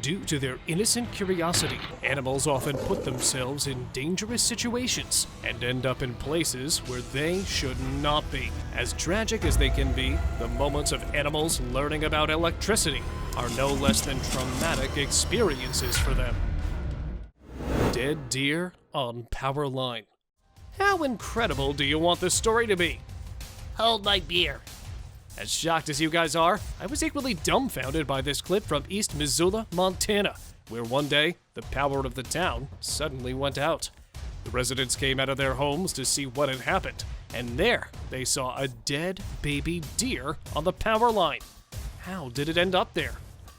Due to their innocent curiosity, animals often put themselves in dangerous situations and end up in places where they should not be. As tragic as they can be, the moments of animals learning about electricity are no less than traumatic experiences for them. Dead deer on POWERLINE. How incredible do you want this story to be? Hold my beer. As shocked as you guys are, I was equally dumbfounded by this clip from East Missoula, Montana, where one day, the power of the town suddenly went out. The residents came out of their homes to see what had happened, and there they saw a dead baby deer on the power line. How did it end up there?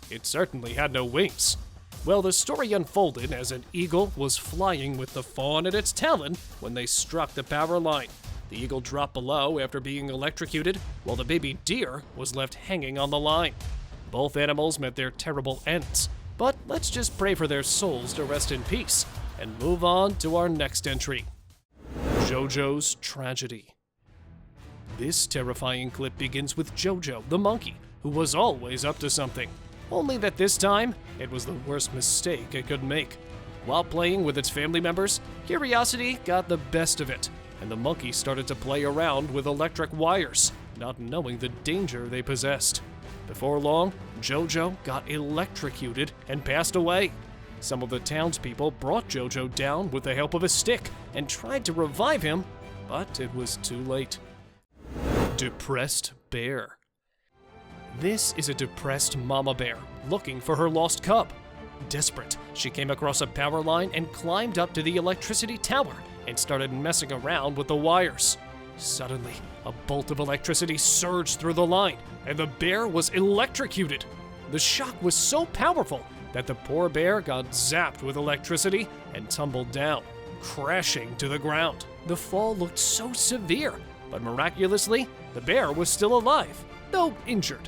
It certainly had no wings. Well, the story unfolded as an eagle was flying with the fawn at its talon when they struck the power line. The eagle dropped below after being electrocuted, while the baby deer was left hanging on the line. Both animals met their terrible ends, but let's just pray for their souls to rest in peace and move on to our next entry. JOJO'S tragedy. This terrifying clip begins with JoJo, the monkey, who was always up to something. Only that this time, it was the worst mistake it could make. While playing with its family members, curiosity got the best of it, and the monkey started to play around with electric wires, not knowing the danger they possessed. Before long, JoJo got electrocuted and passed away. Some of the townspeople brought JoJo down with the help of a stick and tried to revive him, but it was too late. Depressed bear. This is a depressed mama bear looking for her lost cub. Desperate, she came across a power line and climbed up to the electricity tower and started messing around with the wires. Suddenly, a bolt of electricity surged through the line, and the bear was electrocuted. The shock was so powerful that the poor bear got zapped with electricity and tumbled down, crashing to the ground. The fall looked so severe, but miraculously, the bear was still alive, though injured.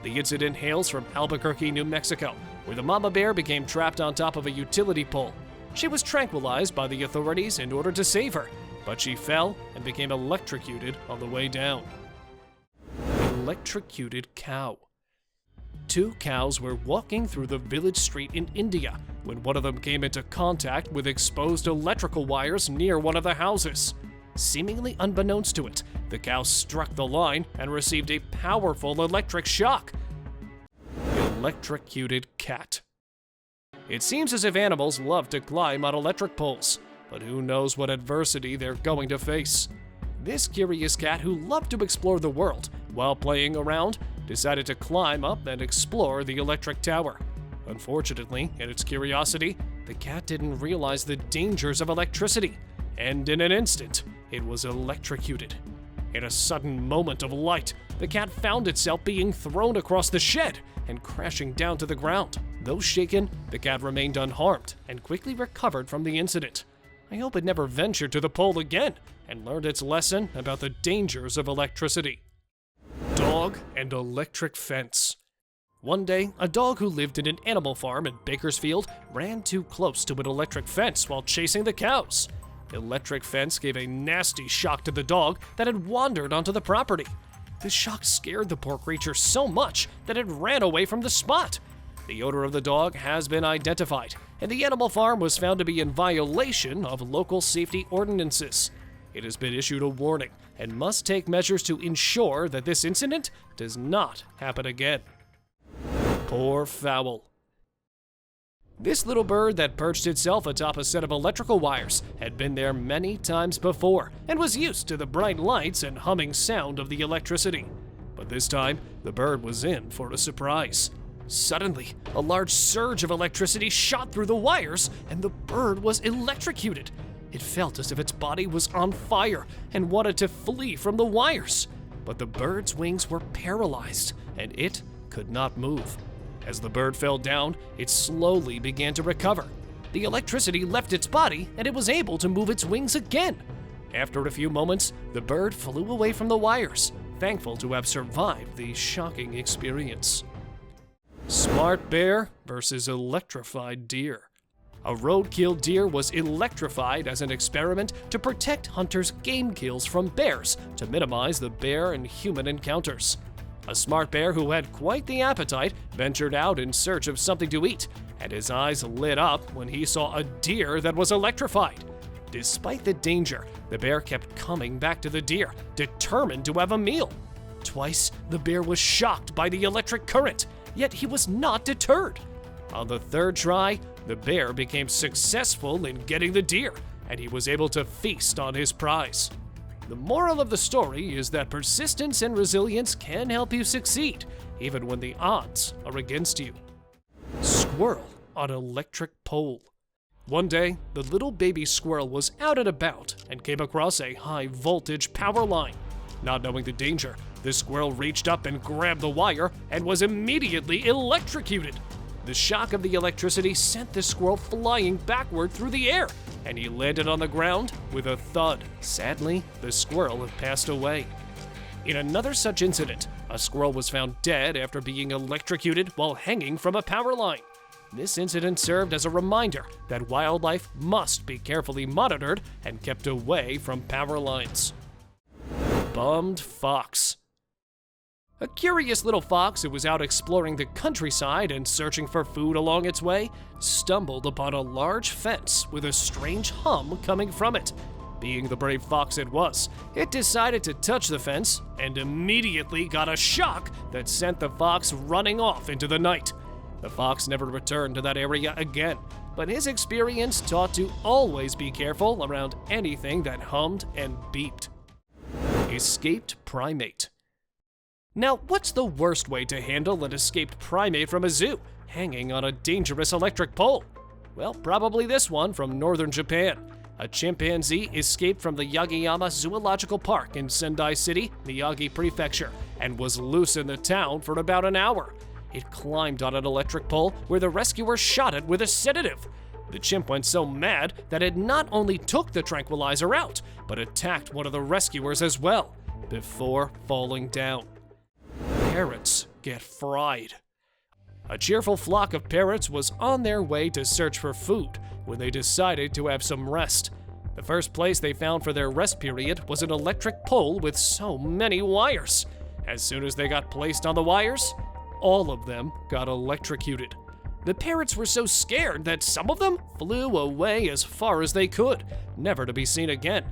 The incident hails from Albuquerque, New Mexico, where the mama bear became trapped on top of a utility pole. She was tranquilized by the authorities in order to save her, but she fell and became electrocuted on the way down. Electrocuted cow. Two cows were walking through the village street in India when one of them came into contact with exposed electrical wires near one of the houses. Seemingly unbeknownst to it, the cow struck the line and received a powerful electric shock. Electrocuted cat. It seems as if animals love to climb on electric poles, but who knows what adversity they're going to face. This curious cat, who loved to explore the world while playing around, decided to climb up and explore the electric tower. Unfortunately, in its curiosity, the cat didn't realize the dangers of electricity, and in an instant, it was electrocuted. In a sudden moment of light, the cat found itself being thrown across the shed and crashing down to the ground. Though shaken, the cat remained unharmed and quickly recovered from the incident. I hope it never ventured to the pole again and learned its lesson about the dangers of electricity. Dog and electric fence. One day, a dog who lived in an animal farm in Bakersfield ran too close to an electric fence while chasing the cows. The electric fence gave a nasty shock to the dog that had wandered onto the property. The shock scared the poor creature so much that it ran away from the spot. The owner of the dog has been identified, and the animal farm was found to be in violation of local safety ordinances. It has been issued a warning and must take measures to ensure that this incident does not happen again. Poor fowl. This little bird that perched itself atop a set of electrical wires had been there many times before and was used to the bright lights and humming sound of the electricity. But this time, the bird was in for a surprise. Suddenly, a large surge of electricity shot through the wires and the bird was electrocuted. It felt as if its body was on fire and wanted to flee from the wires. But the bird's wings were paralyzed and it could not move. As the bird fell down, it slowly began to recover. The electricity left its body and it was able to move its wings again. After a few moments, the bird flew away from the wires, thankful to have survived the shocking experience. Smart bear versus electrified deer. A roadkill deer was electrified as an experiment to protect hunters' game kills from bears to minimize the bear and human encounters. A smart bear who had quite the appetite ventured out in search of something to eat, and his eyes lit up when he saw a deer that was electrified. Despite the danger, the bear kept coming back to the deer, determined to have a meal. Twice, the bear was shocked by the electric current, yet he was not deterred. On the third try, the bear became successful in getting the deer, and he was able to feast on his prize. The moral of the story is that persistence and resilience can help you succeed, even when the odds are against you. Squirrel on electric pole. One day, the little baby squirrel was out and about and came across a high-voltage power line. Not knowing the danger, the squirrel reached up and grabbed the wire and was immediately electrocuted. The shock of the electricity sent the squirrel flying backward through the air, and he landed on the ground with a thud. Sadly, the squirrel had passed away. In another such incident, a squirrel was found dead after being electrocuted while hanging from a power line. This incident served as a reminder that wildlife must be carefully monitored and kept away from power lines. Bummed fox. A curious little fox who was out exploring the countryside and searching for food along its way stumbled upon a large fence with a strange hum coming from it. Being the brave fox it was, it decided to touch the fence and immediately got a shock that sent the fox running off into the night. The fox never returned to that area again, but his experience taught to always be careful around anything that hummed and beeped. Escaped primate. Now, what's the worst way to handle an escaped primate from a zoo, hanging on a dangerous electric pole? Well, probably this one from northern Japan. A chimpanzee escaped from the Yagiyama Zoological Park in Sendai City, Miyagi Prefecture, and was loose in the town for about an hour. It climbed on an electric pole where the rescuers shot it with a sedative. The chimp went so mad that it not only took the tranquilizer out, but attacked one of the rescuers as well, before falling down. Parrots get fried. A cheerful flock of parrots was on their way to search for food when they decided to have some rest. The first place they found for their rest period was an electric pole with so many wires. As soon as they got placed on the wires, all of them got electrocuted. The parrots were so scared that some of them flew away as far as they could, never to be seen again.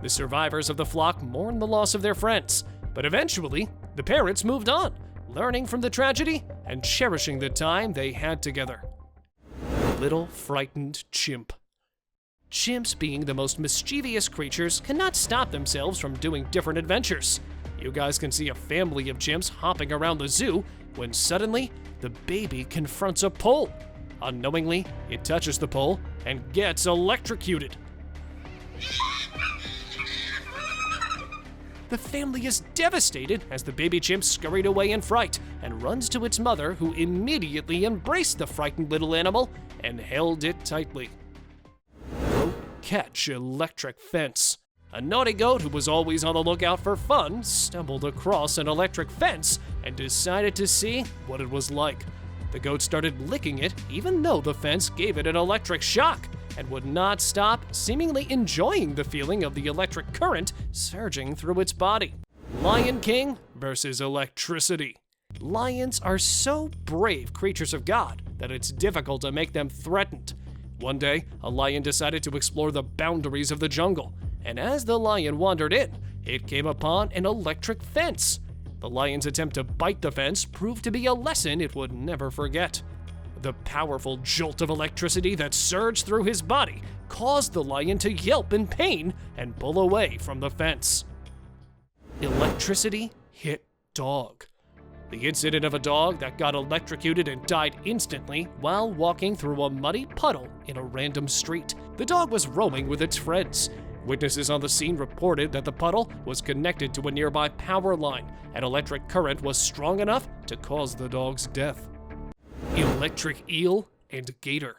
The survivors of the flock mourned the loss of their friends, but eventually, the parrots moved on, learning from the tragedy and cherishing the time they had together. Little frightened chimp. Chimps, being the most mischievous creatures, cannot stop themselves from doing different adventures. You guys can see a family of chimps hopping around the zoo when suddenly the baby confronts a pole. Unknowingly, it touches the pole and gets electrocuted. The family is devastated as the baby chimp scurried away in fright and runs to its mother, who immediately embraced the frightened little animal and held it tightly. Goat catch electric fence. A naughty goat who was always on the lookout for fun stumbled across an electric fence and decided to see what it was like. The goat started licking it even though the fence gave it an electric shock, and would not stop, seemingly enjoying the feeling of the electric current surging through its body. Lion King versus electricity. Lions are so brave creatures of God that it's difficult to make them threatened. One day, a lion decided to explore the boundaries of the jungle, and as the lion wandered in, it came upon an electric fence. The lion's attempt to bite the fence proved to be a lesson it would never forget. The powerful jolt of electricity that surged through his body caused the lion to yelp in pain and pull away from the fence. Electricity hit dog. The incident of a dog that got electrocuted and died instantly while walking through a muddy puddle in a random street. The dog was roaming with its friends. Witnesses on the scene reported that the puddle was connected to a nearby power line, and electric current was strong enough to cause the dog's death. Electric eel and gator.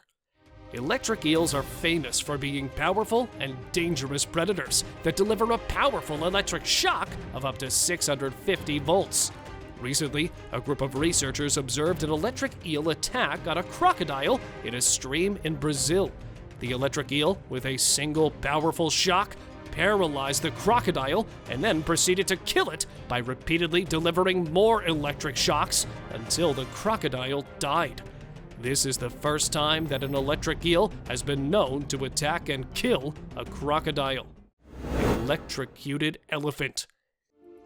Electric eels are famous for being powerful and dangerous predators that deliver a powerful electric shock of up to 650 volts. Recently, a group of researchers observed an electric eel attack on a crocodile in a stream in Brazil. The electric eel, with a single powerful shock, paralyzed the crocodile and then proceeded to kill it by repeatedly delivering more electric shocks until the crocodile died. This is the first time that an electric eel has been known to attack and kill a crocodile. Electrocuted elephant.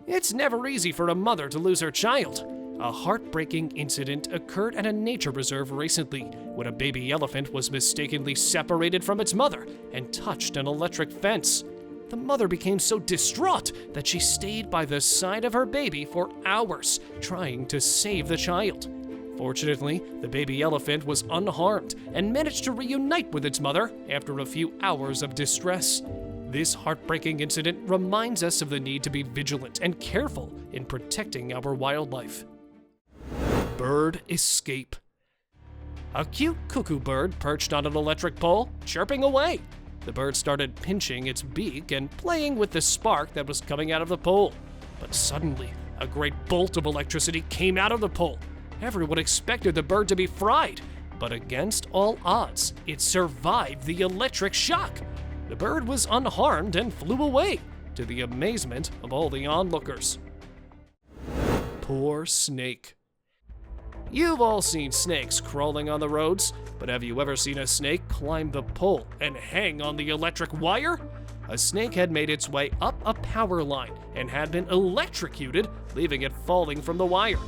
It's never easy for a mother to lose her child. A heartbreaking incident occurred at a nature reserve recently when a baby elephant was mistakenly separated from its mother and touched an electric fence. The mother became so distraught that she stayed by the side of her baby for hours, trying to save the child. Fortunately, the baby elephant was unharmed and managed to reunite with its mother after a few hours of distress. This heartbreaking incident reminds us of the need to be vigilant and careful in protecting our wildlife. Bird escape. A cute cuckoo bird perched on an electric pole, chirping away. The bird started pinching its beak and playing with the spark that was coming out of the pole. But suddenly, a great bolt of electricity came out of the pole. Everyone expected the bird to be fried, but against all odds, it survived the electric shock. The bird was unharmed and flew away, to the amazement of all the onlookers. Poor snake. You've all seen snakes crawling on the roads, but have you ever seen a snake climb the pole and hang on the electric wire? A snake had made its way up a power line and had been electrocuted, leaving it falling from the wire.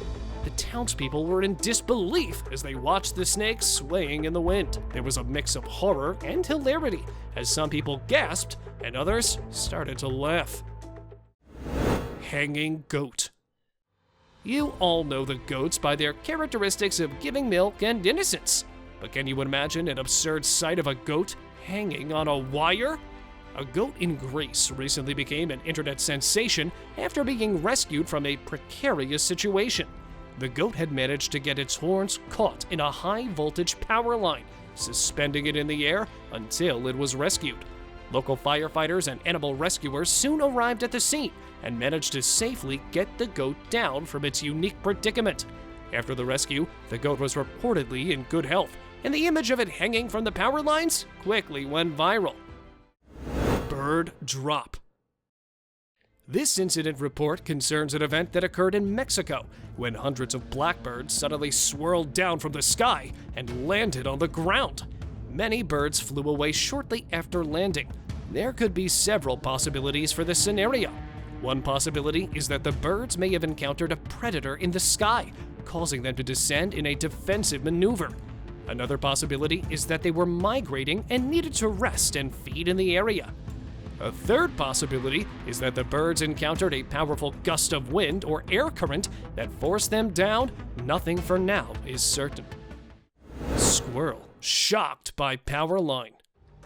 The townspeople were in disbelief as they watched the snake swaying in the wind. There was a mix of horror and hilarity as some people gasped and others started to laugh. Hanging goat. You all know the goats by their characteristics of giving milk and innocence. But can you imagine an absurd sight of a goat hanging on a wire? A goat in Greece recently became an internet sensation after being rescued from a precarious situation. The goat had managed to get its horns caught in a high-voltage power line, suspending it in the air until it was rescued. Local firefighters and animal rescuers soon arrived at the scene and managed to safely get the goat down from its unique predicament. After the rescue, the goat was reportedly in good health, and the image of it hanging from the power lines quickly went viral. Bird drop. This incident report concerns an event that occurred in Mexico when hundreds of blackbirds suddenly swirled down from the sky and landed on the ground. Many birds flew away shortly after landing. There could be several possibilities for this scenario. One possibility is that the birds may have encountered a predator in the sky, causing them to descend in a defensive maneuver. Another possibility is that they were migrating and needed to rest and feed in the area. A third possibility is that the birds encountered a powerful gust of wind or air current that forced them down. Nothing for now is certain. Squirrel shocked by power line.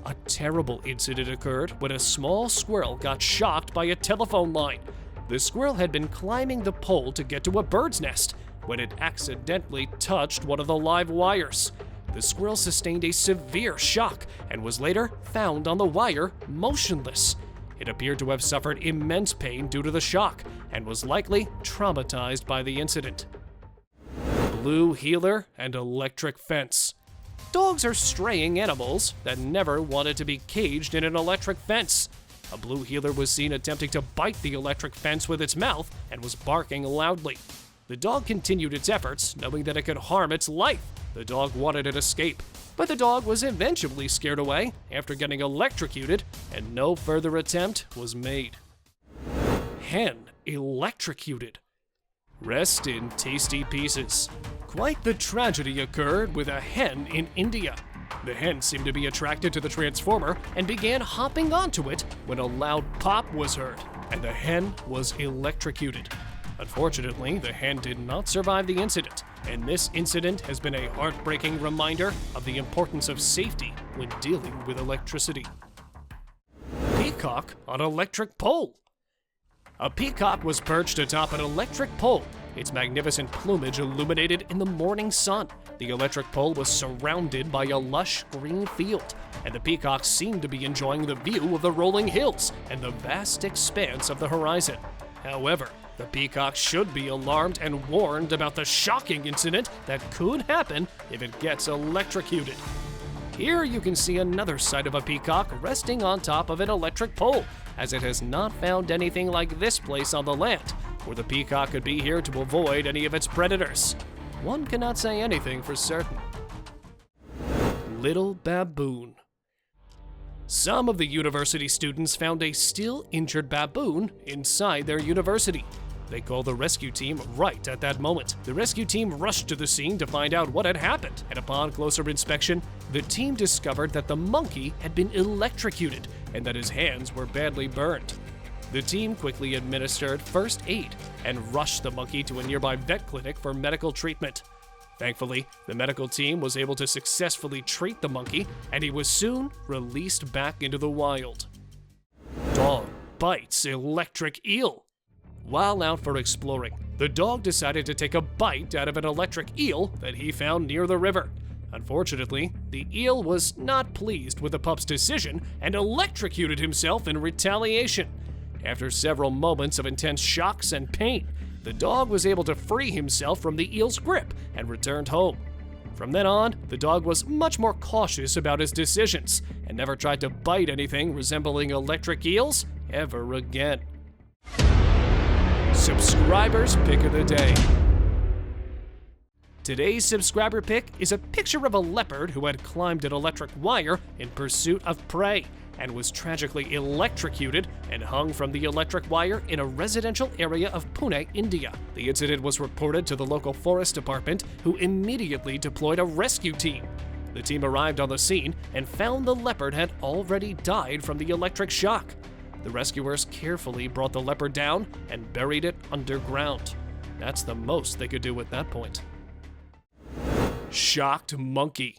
A terrible incident occurred when a small squirrel got shocked by a telephone line. The squirrel had been climbing the pole to get to a bird's nest when it accidentally touched one of the live wires. The squirrel sustained a severe shock and was later found on the wire motionless. It appeared to have suffered immense pain due to the shock and was likely traumatized by the incident. Blue heeler and electric fence. Dogs are straying animals that never wanted to be caged in an electric fence. A blue heeler was seen attempting to bite the electric fence with its mouth and was barking loudly. The dog continued its efforts, knowing that it could harm its life. The dog wanted to escape, but the dog was eventually scared away after getting electrocuted, and no further attempt was made. Hen electrocuted. Rest in tasty pieces. Quite the tragedy occurred with a hen in India. The hen seemed to be attracted to the transformer and began hopping onto it when a loud pop was heard, and the hen was electrocuted. Unfortunately, the hen did not survive the incident, and this incident has been a heartbreaking reminder of the importance of safety when dealing with electricity. Peacock on electric pole. A peacock was perched atop an electric pole, its magnificent plumage illuminated in the morning sun. The electric pole was surrounded by a lush green field, and the peacock seemed to be enjoying the view of the rolling hills and the vast expanse of the horizon. However, the peacock should be alarmed and warned about the shocking incident that could happen if it gets electrocuted. Here you can see another sight of a peacock resting on top of an electric pole, as it has not found anything like this place on the land, where the peacock could be here to avoid any of its predators. One cannot say anything for certain. Little baboon. Some of the university students found a still injured baboon inside their university. They called the rescue team right at that moment. The rescue team rushed to the scene to find out what had happened, and upon closer inspection, the team discovered that the monkey had been electrocuted and that his hands were badly burned. The team quickly administered first aid and rushed the monkey to a nearby vet clinic for medical treatment. Thankfully, the medical team was able to successfully treat the monkey, and he was soon released back into the wild. Dog bites electric eel. While out for exploring, the dog decided to take a bite out of an electric eel that he found near the river. Unfortunately, the eel was not pleased with the pup's decision and electrocuted himself in retaliation. After several moments of intense shocks and pain, the dog was able to free himself from the eel's grip and returned home. From then on, the dog was much more cautious about his decisions and never tried to bite anything resembling electric eels ever again. Subscriber's Pick of the Day. Today's subscriber pick is a picture of a leopard who had climbed an electric wire in pursuit of prey and was tragically electrocuted and hung from the electric wire in a residential area of Pune, India. The incident was reported to the local forest department, who immediately deployed a rescue team. The team arrived on the scene and found the leopard had already died from the electric shock. The rescuers carefully brought the leopard down and buried it underground. That's the most they could do at that point. Shocked monkey.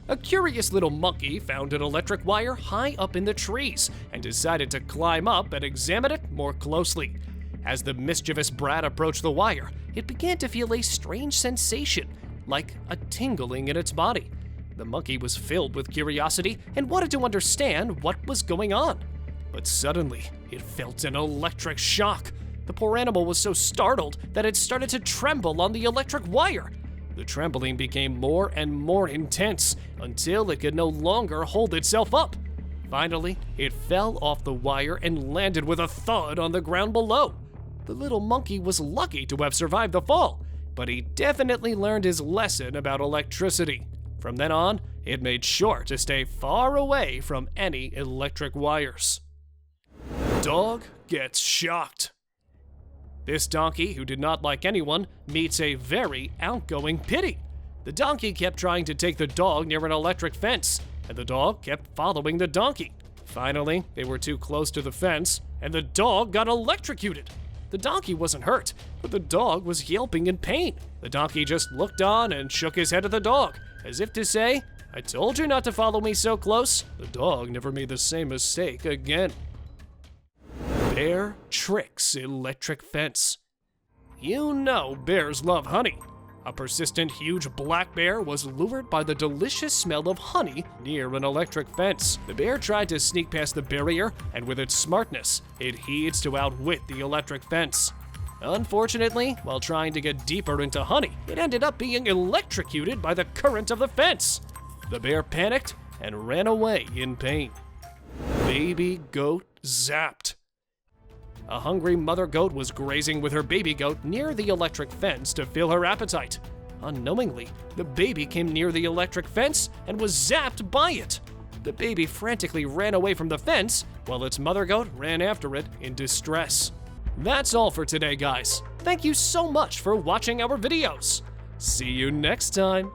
A curious little monkey found an electric wire high up in the trees and decided to climb up and examine it more closely. As the mischievous brat approached the wire, it began to feel a strange sensation, like a tingling in its body. The monkey was filled with curiosity and wanted to understand what was going on. But suddenly, it felt an electric shock. The poor animal was so startled that it started to tremble on the electric wire. The trembling became more and more intense until it could no longer hold itself up. Finally, it fell off the wire and landed with a thud on the ground below. The little monkey was lucky to have survived the fall, but he definitely learned his lesson about electricity. From then on, it made sure to stay far away from any electric wires. Dog gets shocked. This donkey, who did not like anyone, meets a very outgoing pitty. The donkey kept trying to take the dog near an electric fence, and the dog kept following the donkey. Finally, they were too close to the fence, and the dog got electrocuted. The donkey wasn't hurt, but the dog was yelping in pain. The donkey just looked on and shook his head at the dog, as if to say, "I told you not to follow me so close." The dog never made the same mistake again. Bear tricks electric fence. You know bears love honey. A persistent huge black bear was lured by the delicious smell of honey near an electric fence. The bear tried to sneak past the barrier, and with its smartness, it heeds to outwit the electric fence. Unfortunately, while trying to get deeper into honey, it ended up being electrocuted by the current of the fence. The bear panicked and ran away in pain. Baby goat zapped. A hungry mother goat was grazing with her baby goat near the electric fence to fill her appetite. Unknowingly, the baby came near the electric fence and was zapped by it. The baby frantically ran away from the fence, while its mother goat ran after it in distress. That's all for today, guys. Thank you so much for watching our videos. See you next time.